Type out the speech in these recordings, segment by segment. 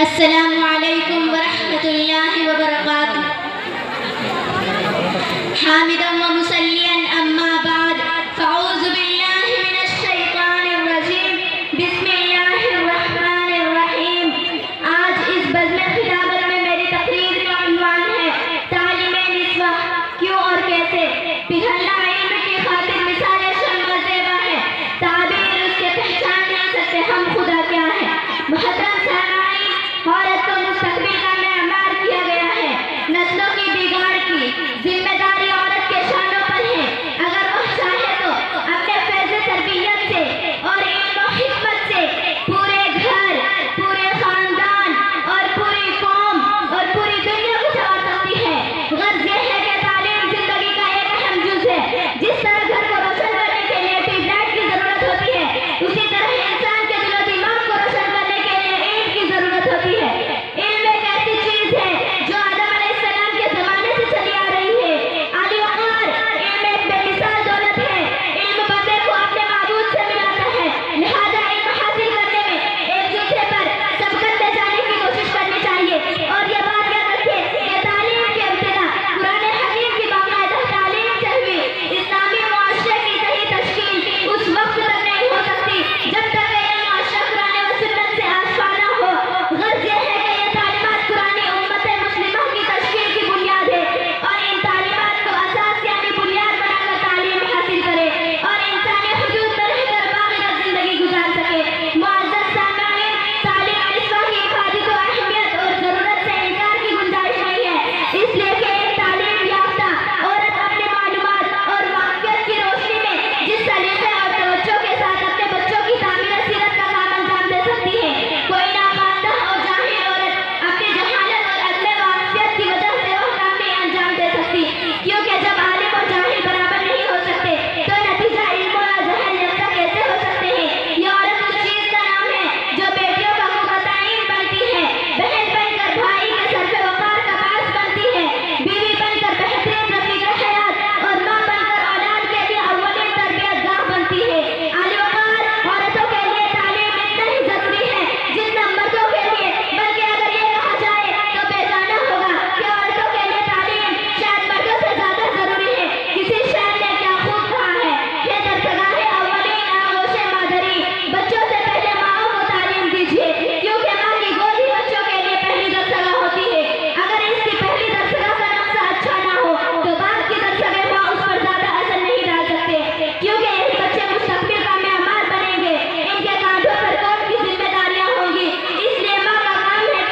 अस्सलामु अलैकुम व रहमतुल्लाहि व बरकातुहू। हामिदन व मुसल्लियन अम्मा बाद फ़अऊज़ु बिल्लाहि मिनश शैतानिर रजीम। बिस्मिल्लाहिर रहमानिर रहीम। आज इस बज़्म खिलाफत में मेरी तकरीर का उन्वान है तालीम निस्वा, क्यों और कैसे। पिघलना इल्म की खातिर मिसाल शम्मा ज़ेबा है, ताबीर उसके पहचान नहीं सकते हम खुदा क्या है। मुहतरम सामाईन, औरत को मुस्तक़बिल का मेअमार किया गया है। नस्लों की बिगाड़ की जिम्मेदारी औरत के शानों पर है। अगर वह चाहे तो अपने फैज़ तरबियत से और इल्म व हिकमत से पूरे घर, पूरे खानदान और पूरी कौम और पूरी दुनिया को संवार सकती है। गर्ज़ यह है कि तालीम जिंदगी का एक अहम जुज़ है। जिस तरह घर को रोशन करने के लिए ट्यूबलाइट की जरूरत होती है, उसी तरह इंसान के दिलो दिमाग को रोशन करने के लिए ईंट की जरूरत होती है। इल्म एक ऐसी चीज है जो आदम अलैहिस्सलाम के जमाने से चली आ रही है। आली वक़ार, इल्म एक बेमिसाल दौलत है। इल्म बंदे को अपने माबूद से मिलाता है। लिहाजा इल्म हासिल करने में एक दूसरे पर सबकत ले जाने की कोशिश करनी चाहिए। और ये बात याद रखिए कि तालीम की इब्तिदा कुरान हकीम की बाकायदा तालीम से हुई। इस्लामी मुआशरे की सही तश्कील उस वक्त तक नहीं हो सकती जब तक कि ये मुआशरा कुरान व सुन्नत से आशना न हो। गर्ज़ यह है कि ये तालीमात कुरानी उम्मत मुस्लिमा की तश्कील की बुनियाद है और इन तालीमात को असास यानी बुनियाद बनाकर तालीम हासिल करे और इंसानी हुदूद में रहकर बाक़ियत ज़िंदगी गुजार सके। मुअज़्ज़ज़ सामाईन, तालीम निस्वा की इफ़ादत व अहमियत और ज़रूरत से इनकार की गुंजाइश नहीं है, इसलिए कि एक तालीम याफ्ता औरत अपनी मालूमात और वाक़ियत की रोशनी में जिस सलीक़े और तवज्जो के साथ अपने बच्चों की तामीर सीरत का काम अंजाम दे सकती है, कोई नामानदा और जाहिल औरत अपनी जहालत और अदम वाक़ियत की वजह से वह काम नहीं अंजाम दे सकती। क्योंकि जब आलिम और जाहिल बराबर नहीं हो सकते तो नतीजा इल्म और जहल यकसा कैसे हो सकते हैं। ये औरत उस चीज़ का नाम है जो बेटियों का मुक़त्ताइन बनती है, बहन बनकर भाई के सर पे वक़ार का बास बनती है, बीवी बनकर बेहतरीन रफ़ीक़े हयात और माँ बनकर औलाद के लिए अव्वलीन तरबियतगाह बनती है। आली वक़ार, औरतों के लिए तालीम इतना ही ज़रूरी है जितना मर्दों के लिए, बल्कि अगर ये कहा जाए तो बेजाना होगा कि औरतों के लिए तालीम शायद मर्दों से ज़्यादा ज़रूरी है। किसी शायर ने क्या खूब कहा है, हे दरसगाहे अव्वलीन आगोशे मादरी, बच्चों से पहले माँओं को तालीम दीजिए, क्योंकि माँ की गोद ही बच्चों के लिए पहली दरसगाह होती है। अगर इसकी पहली दरसगाह का नक्शा अच्छा ना हो तो बाप की दरसगाह माँ उस पर ज़्यादा असर नहीं डाल सकते, क्योंकि यही बच्चे मुस्तक़बिल का मेअमार बनेंगे। इनके कांधों पर कौम की जिम्मेदारियाँ होंगी। इसलिए माँ का काम है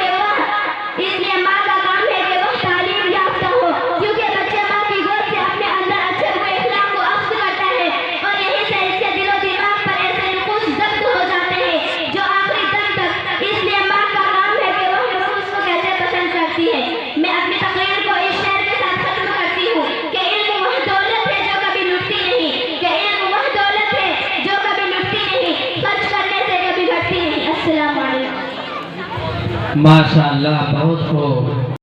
कि वह तालीम याफ्ता हो, क्योंकि बच्चे माँ की गोद से अपने अंदर अच्छे बुरे इख्लाक को अख्ज़ करता है और यहीं से इसके दिलो दिमाग पर ऐसे नुक़ूश ज़ब्त हो जाते हैं जो आखिरी दम तक। इसलिए माँ का काम है कि वह नुक़ूश को कैसे पसंद करती है। मैं अपनी तक़रीर को इस शेर के साथ ख़त्म करती हूँ कि इल्म वह दौलत है जो कभी लुटती नहीं, खर्च करने से कभी घटती नहीं। अस्सलामु अलैकुम। माशाअल्लाह, बहुत खूब।